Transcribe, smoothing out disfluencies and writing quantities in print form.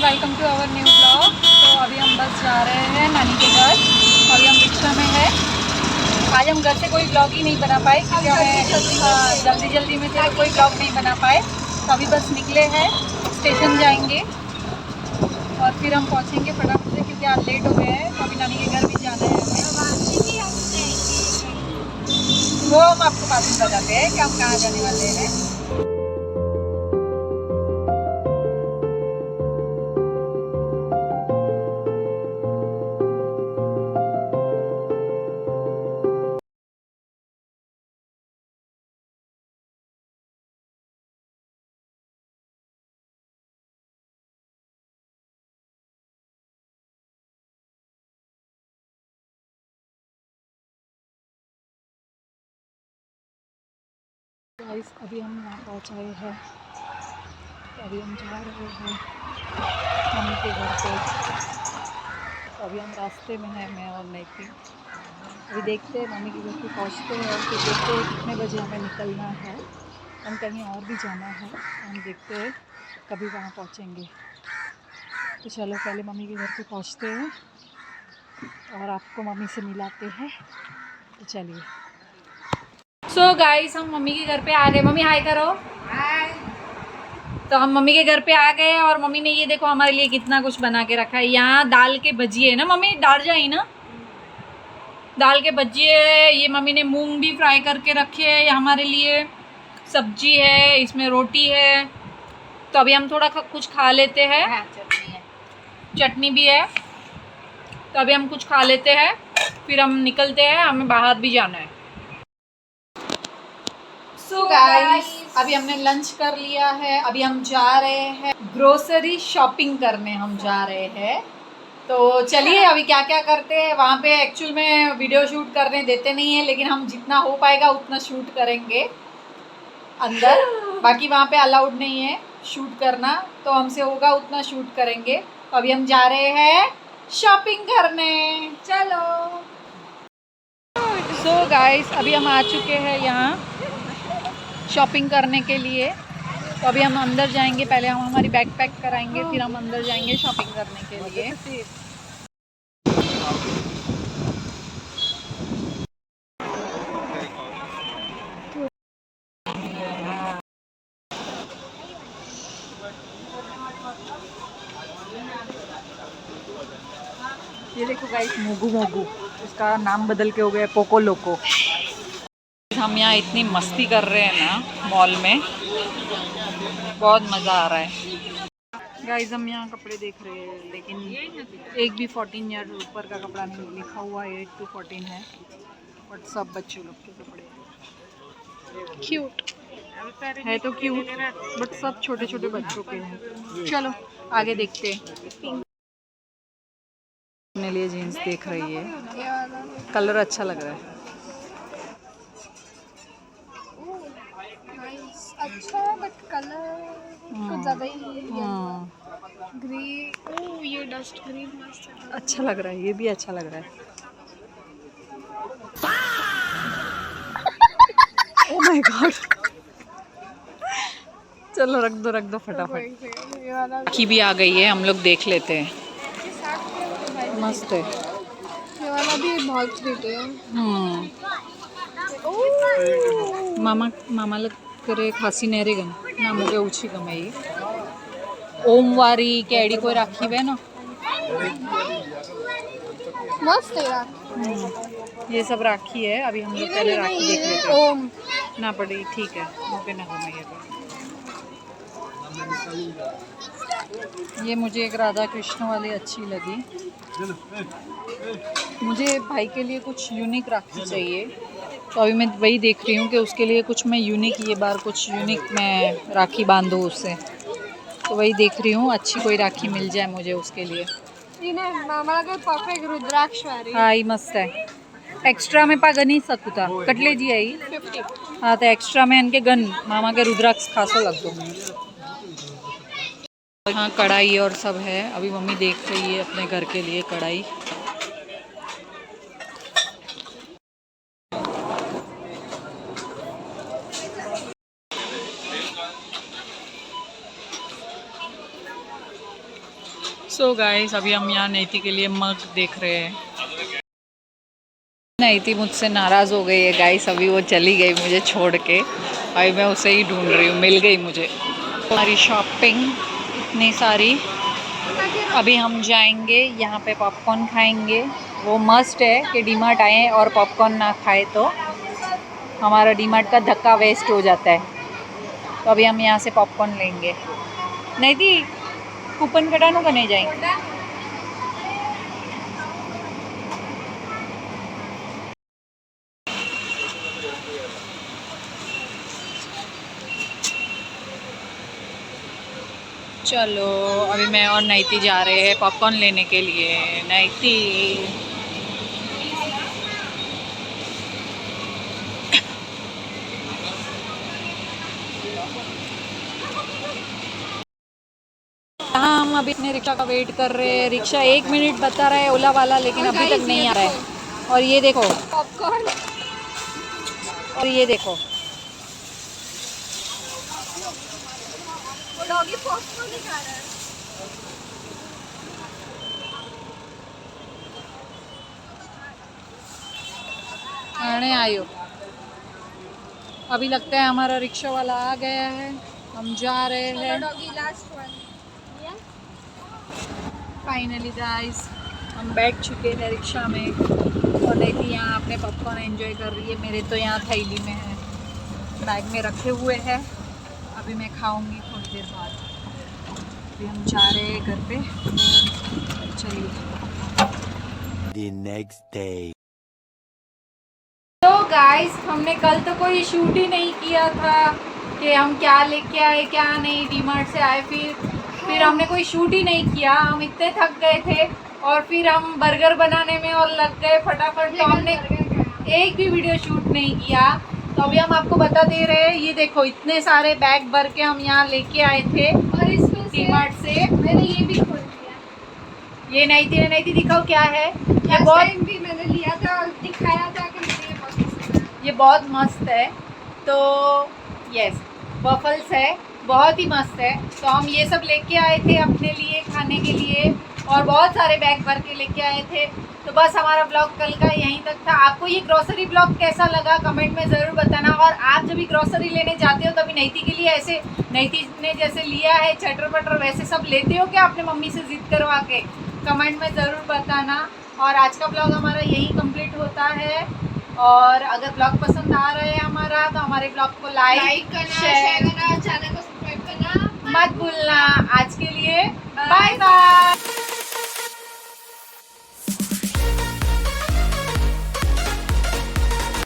Welcome to our new blog. तो अभी हम बस जा रहे हैं नानी के घर। अभी हम रिक्शा में हैं। आज हम घर से कोई ब्लॉग ही नहीं बना पाए क्योंकि हमें जल्दी में थे तो कोई ब्लॉग नहीं बना पाए। तो अभी बस निकले हैं, स्टेशन जाएंगे और फिर हम पहुंचेंगे फटाफट से क्योंकि आज लेट हो गए हैं। तो अभी नानी के घर भी जाना है हमें। वो हम आपको बाद में बताते हैं कि हम कहाँ जाने वाले हैं। गाइस अभी हम यहाँ पहुँचाए हैं। तो अभी हम जा रहे हैं मम्मी के घर पे। तो अभी हम रास्ते में हैं, मैं और नैती। अभी देखते हैं मम्मी के घर पे पहुँचते हैं और फिर देखते हैं कितने बजे हमें निकलना है। हम कहीं और भी जाना है, हम देखते हैं कभी वहाँ पहुँचेंगे। तो चलो पहले मम्मी के घर पे पहुँचते हैं और आपको मम्मी से मिलाते हैं। तो चलिए। सो गाइस हम मम्मी के घर पे आ गए। मम्मी हाय करो। हाय। तो हम मम्मी के घर पे आ गए और मम्मी ने ये देखो हमारे लिए कितना कुछ बना के रखा है। यहाँ दाल के भजिए ना मम्मी, डाल जाए ना दाल के भजिए। ये मम्मी ने मूंग भी फ्राई करके रखे हैं ये हमारे लिए। सब्जी है, इसमें रोटी है। तो अभी हम थोड़ा कुछ खा लेते हैं। चटनी है, चटनी भी है। तो अभी हम कुछ खा लेते हैं फिर हम निकलते हैं, हमें बाहर भी जाना है। सो गाइस अभी हमने लंच कर लिया है। अभी हम जा रहे हैं ग्रोसरी शॉपिंग करने, हम जा रहे हैं। तो चलिए अभी क्या क्या करते हैं। वहाँ पे एक्चुअल में वीडियो शूट करने देते नहीं है, लेकिन हम जितना हो पाएगा उतना शूट करेंगे अंदर। बाकी वहाँ पे अलाउड नहीं है शूट करना, तो हमसे होगा उतना शूट करेंगे। तो अभी हम जा रहे हैं शॉपिंग करने, चलो। सो गाइस अभी हम आ चुके हैं यहाँ शॉपिंग करने के लिए। तो अभी हम अंदर जाएंगे, पहले हम हमारी बैग पैक कराएंगे फिर हम अंदर जाएंगे शॉपिंग करने के लिए। ये देखो गाइस मोगू मोगू, इसका नाम बदल के हो गया पोको लोको। हम यहाँ इतनी मस्ती कर रहे हैं ना मॉल में, बहुत मज़ा आ रहा है। गाइस हम यहाँ कपड़े देख रहे हैं लेकिन एक भी 14 ईयर ऊपर का कपड़ा नहीं लिखा हुआ, 8 to 14 है। बट सब बच्चों लोग के कपड़े हैं। क्यूट है तो क्यूट, बट सब छोटे छोटे बच्चों के हैं। चलो आगे देखते हैं। अपने लिए जीन्स देख रही है, कलर अच्छा लग रहा है। अच्छा बट कलर कुछ ज़्यादा ही ग्रीन। ये डस्ट ग्रीन मस्त है, अच्छा लग रहा है, ये भी अच्छा लग रहा है। Oh my God. चलो रख दो फटाफट। की भी आ गई है, हम लोग देख लेते हैं। मस्त है, ये वाला भी बहुत क्यूट है। मामाला करे खासी नेरे गन ना मुझे ऊँची गमे ओम वारी केड़ी कोई राखी है ना, मस्त है यार। ये सब राखी है। अभी हम लोग पहले राखी देख लेते हैं। ओम ना पड़ी, ठीक है मुझे ना गमे ये मुझे एक राधा कृष्ण वाली अच्छी लगी। मुझे भाई के लिए कुछ यूनिक राखी चाहिए, तो अभी मैं वही देख रही हूँ कि उसके लिए कुछ मैं यूनिक, ये बार कुछ यूनिक मैं राखी बांधूँ उससे। तो वही देख रही हूँ अच्छी कोई राखी मिल जाए मुझे उसके लिए। मामा का परफेक्ट रुद्राक्ष वाली। हाँ ये मस्त है। एक्स्ट्रा में पा गनी सकता कटले जी आई 50। हाँ, तो एक्स्ट्रा में इनके गन मामा के रुद्राक्ष खासो लग दो। हाँ कढ़ाई और सब है। अभी मम्मी देख रही है अपने घर के लिए कढ़ाई। सो गाइस अभी हम यहाँ नैती के लिए मग देख रहे हैं। नैती मुझसे नाराज़ हो गई है गाइस, अभी वो चली गई मुझे छोड़ के। अभी मैं उसे ही ढूंढ रही हूँ, मिल गई मुझे। हमारी शॉपिंग इतनी सारी। अभी हम जाएंगे यहाँ पे पॉपकॉर्न खाएंगे। वो मस्ट है कि डीमार्ट आए और पॉपकॉर्न ना खाए तो हमारा डीमार्ट का धक्का वेस्ट हो जाता है। तो अभी हम यहाँ से पॉपकॉर्न लेंगे। नहीं थी कूपन कटानो का नहीं जाएंगे। चलो अभी मैं और नैती जा रहे हैं पॉपकॉर्न लेने के लिए। नैती हाँ, हम अभी अपने रिक्शा का वेट कर रहे हैं। रिक्शा 1 मिनट बता रहा है ओला वाला, लेकिन अभी तक नहीं आ रहा है। और ये देखो पॉपकॉर्न, और ये देखो वो डॉगी पॉपकॉर्न ही खा रहा है। आने आयो। अभी लगता है हमारा रिक्शा वाला आ गया है, हम जा रहे हैं। Doggy last one. Finally guys हम बैठ चुके हैं रिक्शा में और नैती यहाँ अपने पॉपकॉर्न एंजॉय कर रही है। मेरे तो यहाँ थैली में है, बैग में रखे हुए हैं। अभी मैं खाऊंगी थोड़ी देर बाद। अभी हम जा रहे हैं घर पे। चलिए। The next day. तो गाइस हमने कल तो कोई शूट ही नहीं किया था कि हम क्या लेके आए क्या नहीं। डीमार्ट से आए फिर हमने कोई शूट ही नहीं किया। हम इतने थक गए थे और फिर हम बर्गर बनाने में और लग गए फटाफट, तो हमने एक भी वीडियो शूट नहीं किया। तो अभी हम आपको बता दे रहे हैं, ये देखो इतने सारे बैग भर के हम यहाँ लेके आए थे और इसमें डीमार्ट से। मैंने ये भी खोल लिया। ये नैती दिखाओ क्या है। ये लास्ट बहुत टाइम भी मैंने लिया था और दिखाया था कि मुझे ये बहुत पसंद है। ये बहुत मस्त है। तो यस वफल्स है, बहुत ही मस्त है। तो हम ये सब लेके आए थे अपने लिए खाने के लिए और बहुत सारे बैग भर के लेके आए थे। तो बस हमारा ब्लॉग कल का यहीं तक था। आपको ये ग्रोसरी ब्लॉग कैसा लगा कमेंट में ज़रूर बताना। और आप जब भी ग्रोसरी लेने जाते हो तभी नैती के लिए ऐसे, नैती ने जैसे लिया है चटर पटर, वैसे सब लेते हो क्या अपने मम्मी से ज़िद करवा के? कमेंट में ज़रूर बताना। और आज का ब्लॉग हमारा यही कंप्लीट होता है। और अगर ब्लॉग पसंद आ रहा है हमारा तो हमारे ब्लॉग को लाइक करना, शेयर करना, चैनल को सब्सक्राइब करना मत भूलना। आज के लिए बाय बाय।